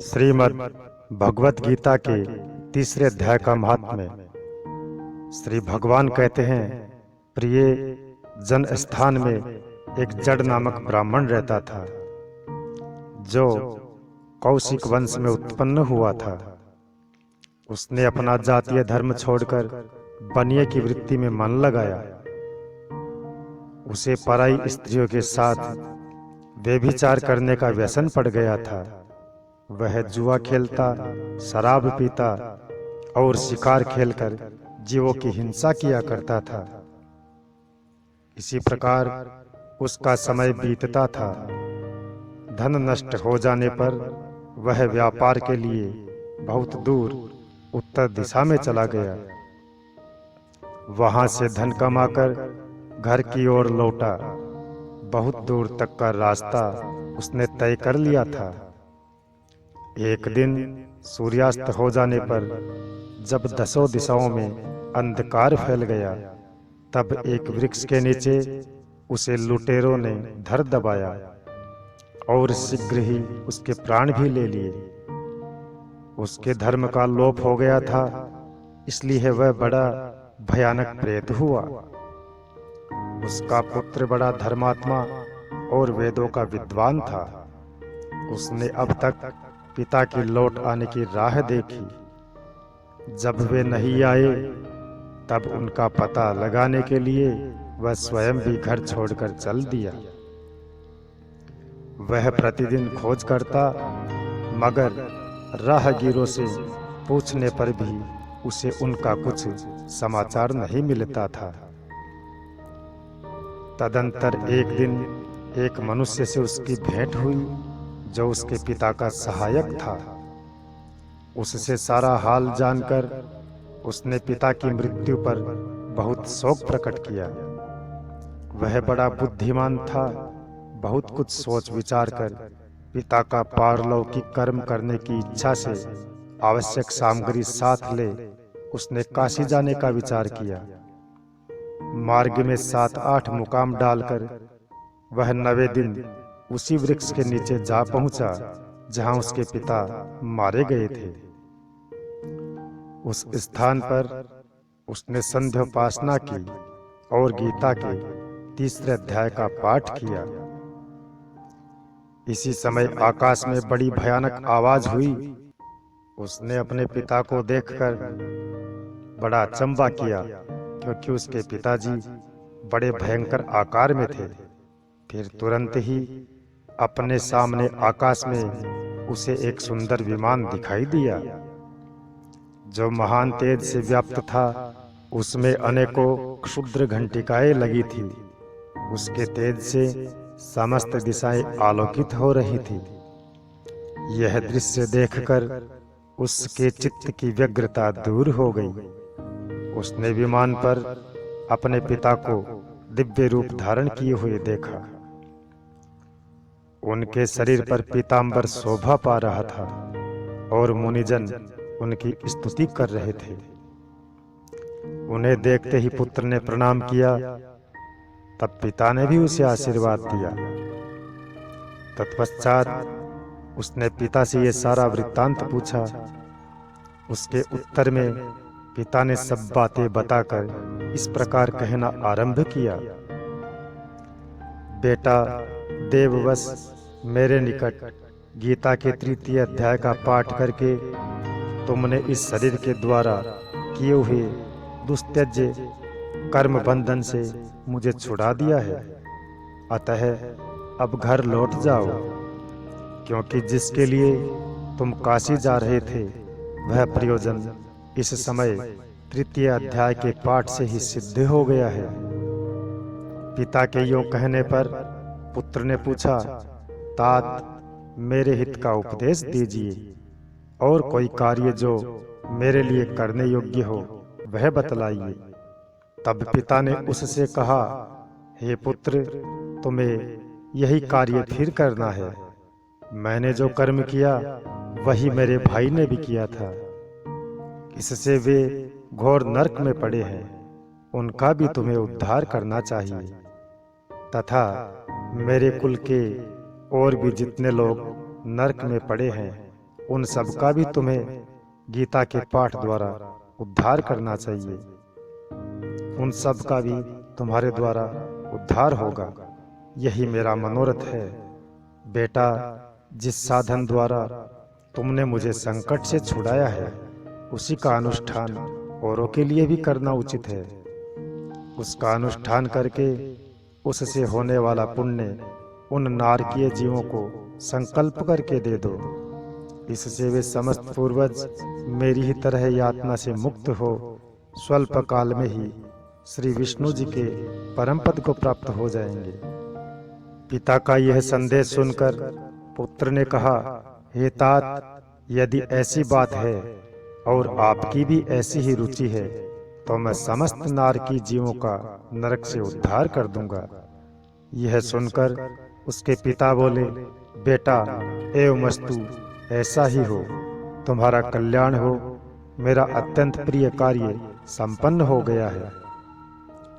श्रीमद् भगवत गीता के तीसरे अध्याय का महात्म्य। श्री भगवान कहते हैं, प्रिय जन स्थान में एक जड़ नामक ब्राह्मण रहता था, जो कौशिक वंश में उत्पन्न हुआ था। उसने अपना जातीय धर्म छोड़कर बनिए की वृत्ति में मन लगाया। उसे पराई स्त्रियों के साथ व्यभिचार करने का व्यसन पड़ गया था। वह जुआ खेलता, शराब पीता और शिकार खेलकर जीवों की हिंसा किया करता था। इसी प्रकार उसका समय बीतता था। धन नष्ट हो जाने पर वह व्यापार के लिए बहुत दूर उत्तर दिशा में चला गया। वहां से धन कमाकर घर की ओर लौटा। बहुत दूर तक का रास्ता उसने तय कर लिया था। एक दिन सूर्यास्त हो जाने पर जब दसों दिशाओं में अंधकार फैल गया, तब एक वृक्ष के नीचे उसे लुटेरों ने धर दबाया और शीघ्र ही उसके प्राण भी ले लिए। उसके धर्म का लोप हो गया था, इसलिए वह बड़ा भयानक प्रेत हुआ। उसका पुत्र बड़ा धर्मात्मा और वेदों का विद्वान था। उसने अब तक पिता की लौट आने की राह देखी। जब वे नहीं आए, तब उनका पता लगाने के लिए वह स्वयं भी घर छोड़कर चल दिया। वह प्रतिदिन खोज करता, मगर राहगीरों से पूछने पर भी उसे उनका कुछ समाचार नहीं मिलता था। तदंतर एक दिन एक मनुष्य से उसकी भेंट हुई, जो उसके पिता का सहायक था। उससे सारा हाल जानकर उसने पिता की मृत्यु पर बहुत शोक प्रकट किया। वह बड़ा बुद्धिमान था। बहुत कुछ सोच विचार कर पिता का पारलौकिक कर्म करने की इच्छा से आवश्यक सामग्री साथ ले उसने काशी जाने का विचार किया। मार्ग में 7-8 मुकाम डालकर वह 9वें दिन उसी वृक्ष के नीचे जा पहुंचा, जहां उसके पिता मारे गए थे। उस स्थान पर उसने संध्योपासना की और गीता के तीसरे अध्याय का पाठ किया। इसी समय आकाश में बड़ी भयानक आवाज हुई। उसने अपने पिता को देखकर बड़ा अचंभा किया, क्योंकि उसके पिताजी बड़े भयंकर आकार में थे। फिर तुरंत ही अपने सामने आकाश में उसे एक सुंदर विमान दिखाई दिया, जो महान तेज से व्याप्त था। उसमें अनेकों क्षुद्र घंटिकाएं लगी थी। उसके तेज से समस्त दिशाएं आलोकित हो रही थी। यह दृश्य देखकर उसके चित्त की व्यग्रता दूर हो गई। उसने विमान पर अपने पिता को दिव्य रूप धारण किए हुए देखा। उनके शरीर पर पीतांबर शोभा पा रहा था और मुनिजन उनकी स्तुति कर रहे थे। उन्हें देखते ही पुत्र ने प्रणाम किया। तब पिता ने भी उसे आशीर्वाद दिया। तत्पश्चात उसने पिता से ये सारा वृत्तांत पूछा। उसके उत्तर में पिता ने सब बातें बताकर इस प्रकार कहना आरंभ किया, बेटा, देववश मेरे निकट गीता के तृतीय अध्याय का पाठ करके तुमने इस शरीर के द्वारा किए हुए दुस्त्यज्य कर्म बंधन से मुझे छुड़ा दिया है। अतः अब घर लौट जाओ, क्योंकि जिसके लिए तुम काशी जा रहे थे वह प्रयोजन इस समय तृतीय अध्याय के पाठ से ही सिद्ध हो गया है। पिता के यूं कहने पर पुत्र ने पूछा, तात, मेरे हित का उपदेश दीजिए और कोई कार्य जो मेरे लिए करने योग्य हो वह बतलाइए। तब पिता ने उससे कहा, हे पुत्र, तुम्हें यही कार्य फिर करना है। मैंने जो कर्म किया वही मेरे भाई ने भी किया था। इससे वे घोर नरक में पड़े हैं। उनका भी तुम्हें उद्धार करना चाहिए, तथा मेरे कुल के और भी जितने लोग नरक में पड़े हैं उन सब का भी तुम्हें गीता के पाठ द्वारा उद्धार करना चाहिए। उन सब का भी तुम्हारे द्वारा उद्धार होगा, यही मेरा मनोरथ है। बेटा, जिस साधन द्वारा तुमने मुझे संकट से छुड़ाया है, उसी का अनुष्ठान औरों के लिए भी करना उचित है। उसका अनुष्ठान करके उससे होने वाला पुण्य उन नारकीय जीवों को संकल्प करके दे दो। इससे वे समस्त पूर्वज मेरी ही तरह यातना से मुक्त हो स्वल्प काल में ही श्री विष्णु जी के परम पद को प्राप्त हो जाएंगे। पिता का यह संदेश सुनकर पुत्र ने कहा, हे तात, यदि ऐसी बात है और आपकी भी ऐसी ही रुचि है तो मैं समस्त नारकी जीवों का नरक से उद्धार कर दूंगा। यह सुनकर उसके पिता बोले, बेटा, एवमस्तु, ऐसा ही हो, तुम्हारा कल्याण हो, मेरा अत्यंत प्रिय कार्य संपन्न हो गया है।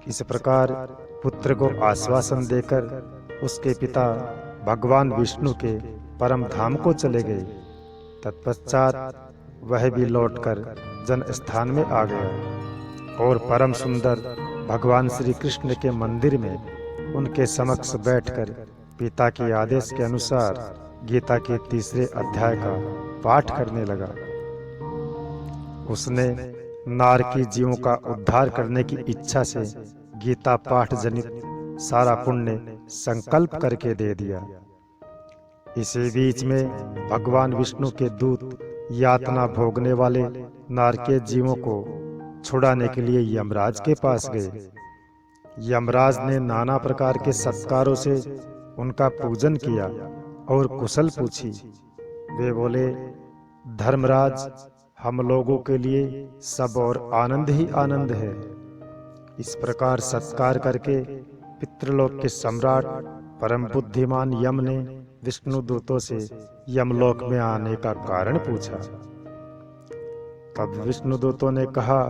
इस प्रकार पुत्र को आश्वासन देकर उसके पिता भगवान विष्णु के परम धाम को चले गए। तत्पश्चात वह भी लौटकर जन स्थान में आ गया और परम सुंदर भगवान श्री कृष्ण के मंदिर में उनके समक्ष बैठकर पिता के आदेश के अनुसार गीता के 3 अध्याय का पाठ करने लगा। उसने नारकी जीवों का उद्धार करने की इच्छा से गीता पाठ जनित सारा पुण्य संकल्प करके दे दिया। इसी बीच में भगवान विष्णु के दूत यातना भोगने वाले नारकीय जीवों को छुड़ाने के लिए यमराज के पास गए। यमराज ने नाना प्रकार के सत्कारों से उनका पूजन किया और कुशल पूछी। वे बोले, धर्मराज, हम लोगों के लिए सब और आनंद ही आनंद है। इस प्रकार सत्कार करके पितृलोक के सम्राट परम बुद्धिमान यम ने विष्णु दूतों से यमलोक में आने का कारण पूछा। तब विष्णु दूतों ने कहा,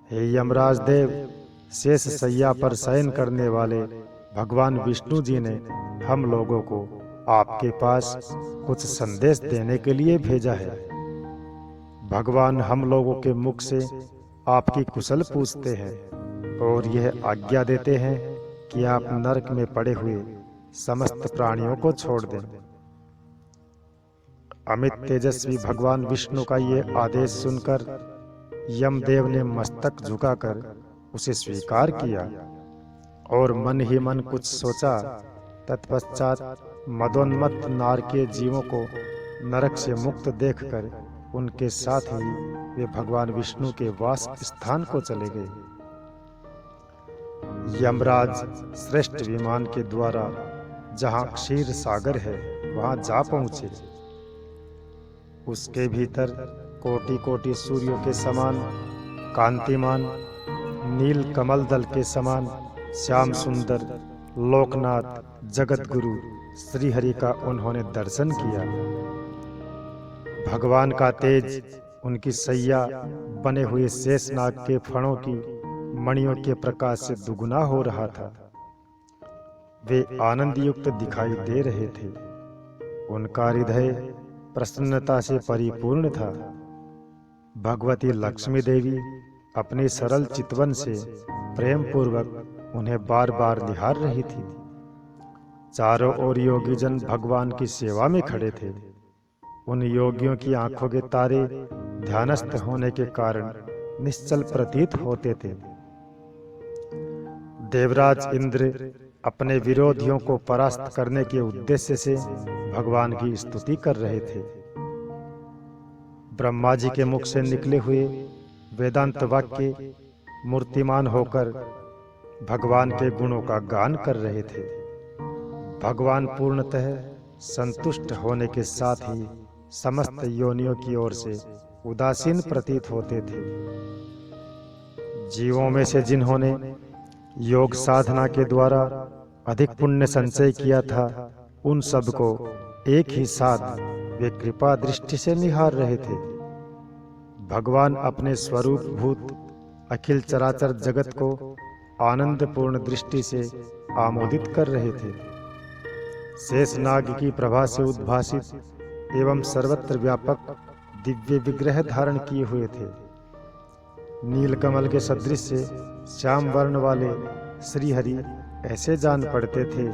हे यमराज देव, शेष शैया पर शयन करने वाले भगवान विष्णु जी ने हम लोगों को आपके पास कुछ संदेश देने के लिए भेजा है। भगवान हम लोगों के मुख से आपकी कुशल पूछते हैं और यह आज्ञा देते हैं कि आप नरक में पड़े हुए समस्त प्राणियों को छोड़ दें। अमित तेजस्वी भगवान विष्णु का ये आदेश सुनकर यमदेव ने मस्तक झुकाकर उसे स्वीकार किया और मन ही मन कुछ सोचा। तत्पश्चात मदोन्मत्त नारकीय जीवों को नरक से मुक्त देखकर उनके साथ ही वे भगवान विष्णु के वास स्थान को चले गए। यमराज श्रेष्ठ विमान के द्वारा जहां क्षीर सागर है वहां जा पहुंचे। उसके भीतर कोटि कोटि सूर्यों के समान कांतिमान, नील कमल दल के समान श्याम सुंदर लोकनाथ जगत गुरु श्री हरि का उन्होंने दर्शन किया। भगवान का तेज उनकी सैया बने हुए शेषनाग के फणों की मणियों के प्रकाश से दुगुना हो रहा था। वे आनंद युक्त दिखाई दे रहे थे। उनका हृदय प्रसन्नता से परिपूर्ण था। भगवती लक्ष्मी देवी अपने सरल चितवन से प्रेम पूर्वक उन्हें बार बार निहार रही थी। चारों ओर योगी जन भगवान की सेवा में खड़े थे। उन योगियों की आंखों के तारे ध्यानस्थ होने के कारण निश्चल प्रतीत होते थे। देवराज इंद्र अपने विरोधियों को परास्त करने के उद्देश्य से भगवान की स्तुति कर रहे थे। ब्रह्मा जी के मुख से निकले हुए वेदांत वाक्य मूर्तिमान होकर भगवान के गुणों का गान कर रहे थे। भगवान पूर्णतः संतुष्ट होने के साथ ही समस्त योनियों की ओर से उदासीन प्रतीत होते थे। जीवों में से जिन्होंने योग साधना के द्वारा अधिक पुण्य संचय किया था, उन सबको एक ही साथ वे कृपा दृष्टि से निहार रहे थे। भगवान अपने स्वरूप भूत अखिल चराचर जगत को आनंद पूर्ण दृष्टि से आमोदित कर रहे थे। शेषनाग की प्रभा से उद्भासित एवं सर्वत्र व्यापक दिव्य विग्रह धारण किए हुए थे। नीलकमल के सदृश से श्याम वर्ण वाले श्रीहरि ऐसे जान पड़ते थे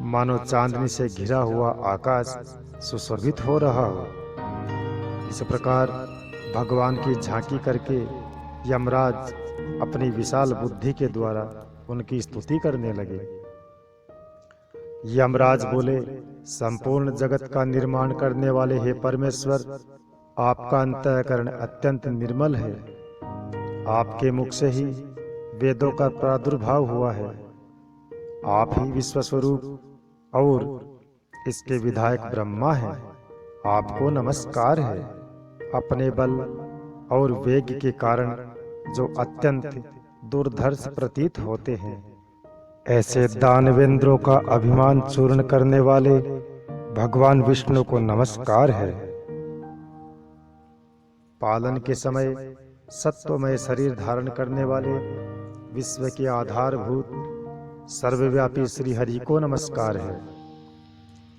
मानो चांदनी से घिरा हुआ आकाश सुशोभित हो रहा हो। इस प्रकार भगवान की झांकी करके यमराज अपनी विशाल बुद्धि के द्वारा उनकी स्तुति करने लगे। यमराज बोले, संपूर्ण जगत का निर्माण करने वाले हे परमेश्वर, आपका अंतःकरण अत्यंत निर्मल है। आपके मुख से ही वेदों का प्रादुर्भाव हुआ है। आप ही विश्व स्वरूप और इसके विधायक ब्रह्मा हैं। आपको नमस्कार है। अपने बल और वेग के कारण जो अत्यंत दुर्धर्ष प्रतीत होते हैं, ऐसे दानवेंद्रों का अभिमान चूर्ण करने वाले भगवान विष्णु को नमस्कार है। पालन के समय सत्वमय शरीर धारण करने वाले विश्व के आधारभूत सर्वव्यापी श्री हरि को नमस्कार है।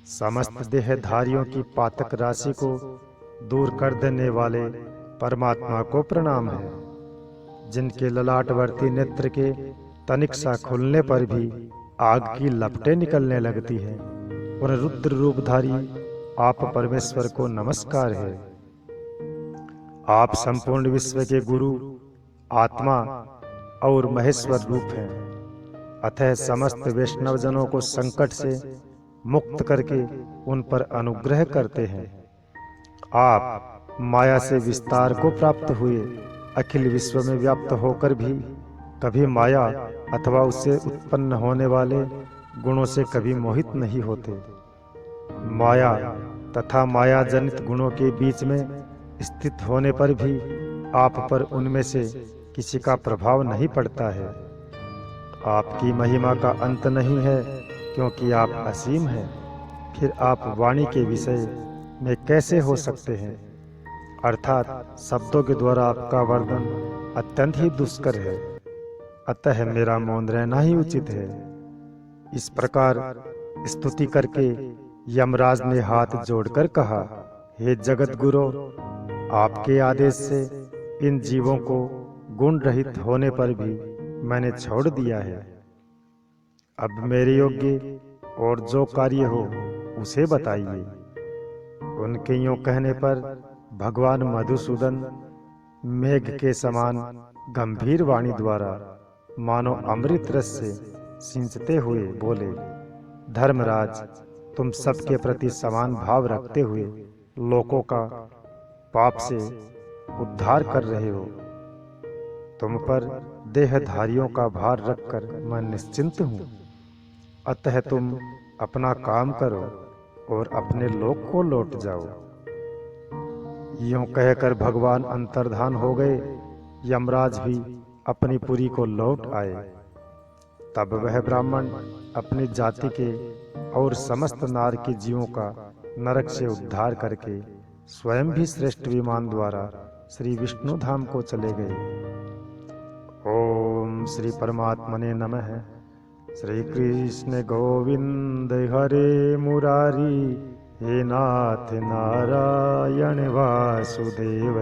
समस्त देहधारियों की पातक राशि को दूर कर देने वाले परमात्मा को प्रणाम है। जिनके ललाटवर्ती नेत्र के तनिक सा खुलने पर भी आग की लपटें निकलने लगती हैं, उन रुद्र रूपधारी आप परमेश्वर को नमस्कार है। आप संपूर्ण विश्व के गुरु, आत्मा और महेश्वर रूप हैं। अतः समस्त वैष्णव जनों को संकट से मुक्त करके उन पर अनुग्रह करते हैं। आप माया से विस्तार को प्राप्त हुए अखिल विश्व में व्याप्त होकर भी कभी माया अथवा उससे उत्पन्न होने वाले गुणों से कभी मोहित नहीं होते। माया तथा माया जनित गुणों के बीच में स्थित होने पर भी आप पर उनमें से किसी का प्रभाव नहीं पड़ता है। आपकी महिमा का अंत नहीं है, क्योंकि आप असीम हैं। फिर आप वाणी के विषय में कैसे हो सकते हैं? अर्थात शब्दों के द्वारा आपका वर्णन अत्यंत ही दुष्कर है। अतः मेरा मौन रहना ही उचित है। इस प्रकार स्तुति करके यमराज ने हाथ जोड़कर कहा, हे जगत गुरु, आपके आदेश से इन जीवों को गुण रहित होने पर भी मैंने छोड़ दिया है। अब मेरे योग्य और जो कार्य हो उसे बताइए। उनके यूं कहने पर भगवान मधुसूदन मेघ के समान गंभीर वाणी द्वारा मानो अमृत रस से सिंचते हुए बोले, धर्मराज, तुम सबके प्रति समान भाव रखते हुए लोगों का पाप से उद्धार कर रहे हो। तुम पर देहधारियों का भार रखकर मैं निश्चिंत हूँ। अतः तुम अपना काम करो और अपने लोक को लौट जाओ। यूं कहकर भगवान अंतर्धान हो गए। यमराज भी अपनी पुरी को लौट आए। तब वह ब्राह्मण अपनी जाति के और समस्त नार के जीवों का नरक से उद्धार करके स्वयं भी श्रेष्ठ विमान द्वारा श्री विष्णु धाम को चले गए। ओम श्री परमात्मने नमः। श्री कृष्ण गोविंद हरे मुरारी, हे नाथ नारायण वासुदेव।